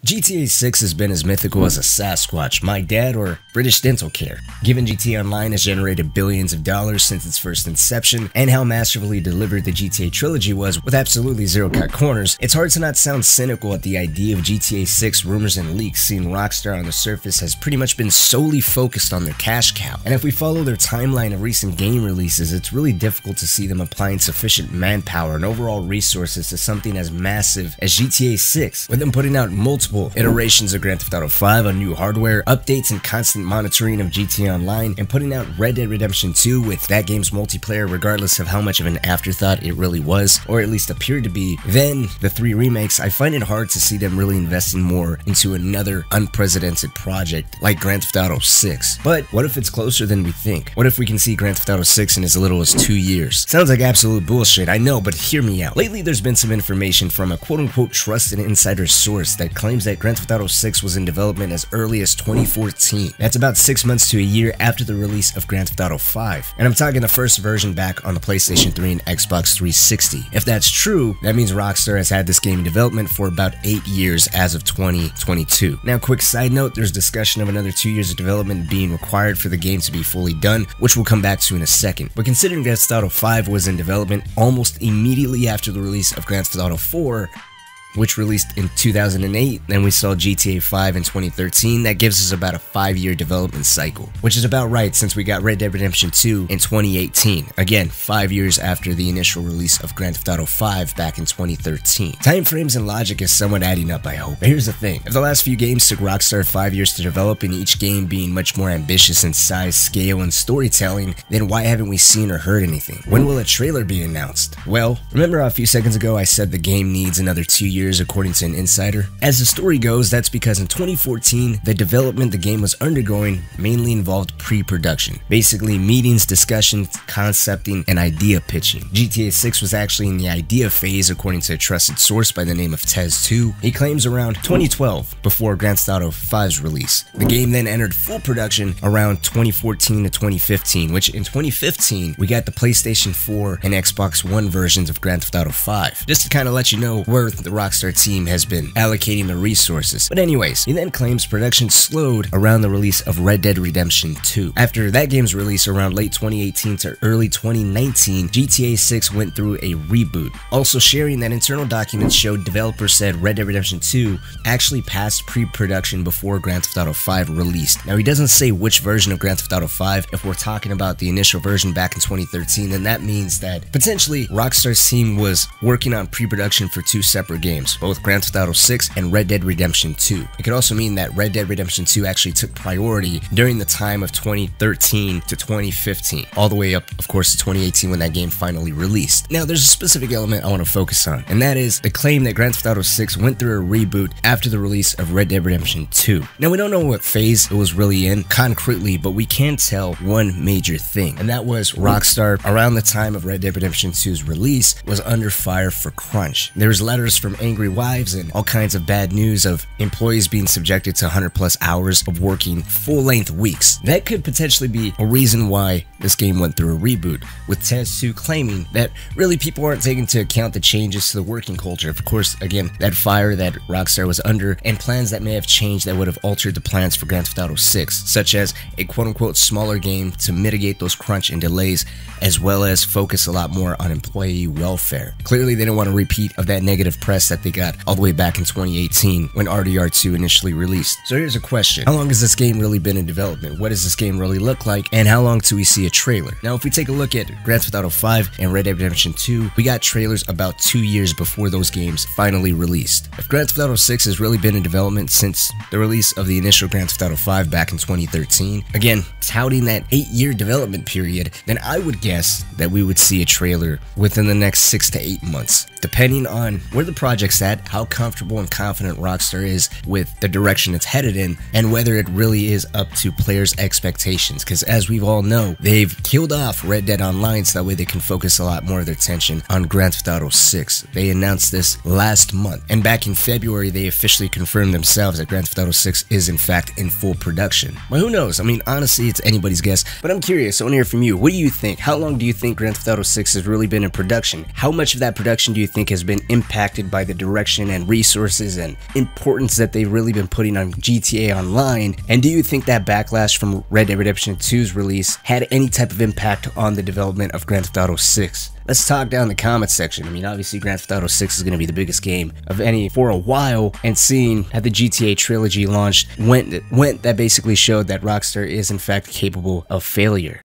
GTA 6 has been as mythical as a Sasquatch, my dad, or British dental care. Given GTA Online has generated billions of dollars since its first inception, and how masterfully delivered the GTA trilogy was with absolutely zero cut corners, it's hard to not sound cynical at the idea of GTA 6 rumors and leaks, seeing Rockstar on the surface has pretty much been solely focused on their cash cow. And if we follow their timeline of recent game releases, it's really difficult to see them applying sufficient manpower and overall resources to something as massive as GTA 6, with them putting out multiple iterations of Grand Theft Auto 5 on new hardware, updates and constant monitoring of GTA Online, and putting out Red Dead Redemption 2 with that game's multiplayer regardless of how much of an afterthought it really was, or at least appeared to be. Then, the 3 remakes, I find it hard to see them really investing more into another unprecedented project like Grand Theft Auto 6. But what if it's closer than we think? What if we can see Grand Theft Auto 6 in as little as 2 years? Sounds like absolute bullshit, I know, but hear me out. Lately there's been some information from a quote-unquote trusted insider source that claims that Grand Theft Auto 6 was in development as early as 2014. That's about 6 months to a year after the release of Grand Theft Auto 5. And I'm talking the first version back on the PlayStation 3 and Xbox 360. If that's true, that means Rockstar has had this game in development for about 8 years as of 2022. Now, quick side note, there's discussion of another 2 years of development being required for the game to be fully done, which we'll come back to in a second. But considering Grand Theft Auto 5 was in development almost immediately after the release of Grand Theft Auto 4, which released in 2008, then we saw GTA 5 in 2013, that gives us about a 5-year development cycle, which is about right since we got Red Dead Redemption 2 in 2018, again 5 years after the initial release of Grand Theft Auto 5 back in 2013. Time frames and logic is somewhat adding up, I hope. But here's the thing, if the last few games took Rockstar 5 years to develop, and each game being much more ambitious in size, scale, and storytelling, then why haven't we seen or heard anything? When will a trailer be announced? Well, remember a few seconds ago I said the game needs another 2 years according to an insider? As the story goes, that's because in 2014, the development the game was undergoing mainly involved pre-production. Basically, meetings, discussions, concepting, and idea pitching. GTA 6 was actually in the idea phase according to a trusted source by the name of Tez2. He claims around 2012, before Grand Theft Auto 5's release. The game then entered full production around 2014 to 2015, which in 2015, we got the PlayStation 4 and Xbox One versions of Grand Theft Auto 5. Just to kind of let you know where the Rockstar team has been allocating the resources. But anyways, he then claims production slowed around the release of Red Dead Redemption 2. After that game's release around late 2018 to early 2019, GTA 6 went through a reboot. Also sharing that internal documents showed developers said Red Dead Redemption 2 actually passed pre-production before Grand Theft Auto 5 released. Now he doesn't say which version of Grand Theft Auto 5. If we're talking about the initial version back in 2013, then that means that potentially Rockstar's team was working on pre-production for 2 separate games, both Grand Theft Auto 6 and Red Dead Redemption 2. It could also mean that Red Dead Redemption 2 actually took priority during the time of 2013 to 2015, all the way up, of course, to 2018 when that game finally released. Now, there's a specific element I want to focus on, and that is the claim that Grand Theft Auto 6 went through a reboot after the release of Red Dead Redemption 2. Now, we don't know what phase it was really in concretely, but we can tell one major thing, and that was Rockstar, around the time of Red Dead Redemption 2's release, was under fire for crunch. There was letters from angry wives and all kinds of bad news of employees being subjected to 100+ hours of working full-length weeks. That could potentially be a reason why this game went through a reboot, with Tez2 claiming that really people aren't taking into account the changes to the working culture. Of course, again, that fire that Rockstar was under, and plans that may have changed that would have altered the plans for Grand Theft Auto 6, such as a quote-unquote smaller game to mitigate those crunch and delays, as well as focus a lot more on employee welfare. Clearly, they don't want a repeat of that negative press that they got all the way back in 2018 when RDR2 initially released. So here's a question. How long has this game really been in development? What does this game really look like? And how long till we see a trailer? Now, if we take a look at Grand Theft Auto 5 and Red Dead Redemption 2, we got trailers about 2 years before those games finally released. If Grand Theft Auto 6 has really been in development since the release of the initial Grand Theft Auto 5 back in 2013, again, touting that 8-year development period, then I would guess that we would see a trailer within the next 6 to 8 months, depending on where the project's at, how comfortable and confident Rockstar is with the direction it's headed in, and whether it really is up to players' expectations. Because as we all know, they've killed off Red Dead Online so that way they can focus a lot more of their attention on Grand Theft Auto 6. They announced this last month, and back in February they officially confirmed themselves that Grand Theft Auto 6 is in fact in full production. But who knows? I mean, honestly, it's anybody's guess, but I'm curious. I want to hear from you. What do you think? How long do you think Grand Theft Auto 6 has really been in production? How much of that production do you think has been impacted by the direction and resources and importance that they've really been putting on GTA Online? And do you think that backlash from Red Dead Redemption 2's release had any type of impact on the development of Grand Theft Auto 6? Let's talk down in the comments section. I mean, obviously Grand Theft Auto 6 is going to be the biggest game of any for a while, and seeing how the GTA trilogy launched went that basically showed that Rockstar is in fact capable of failure.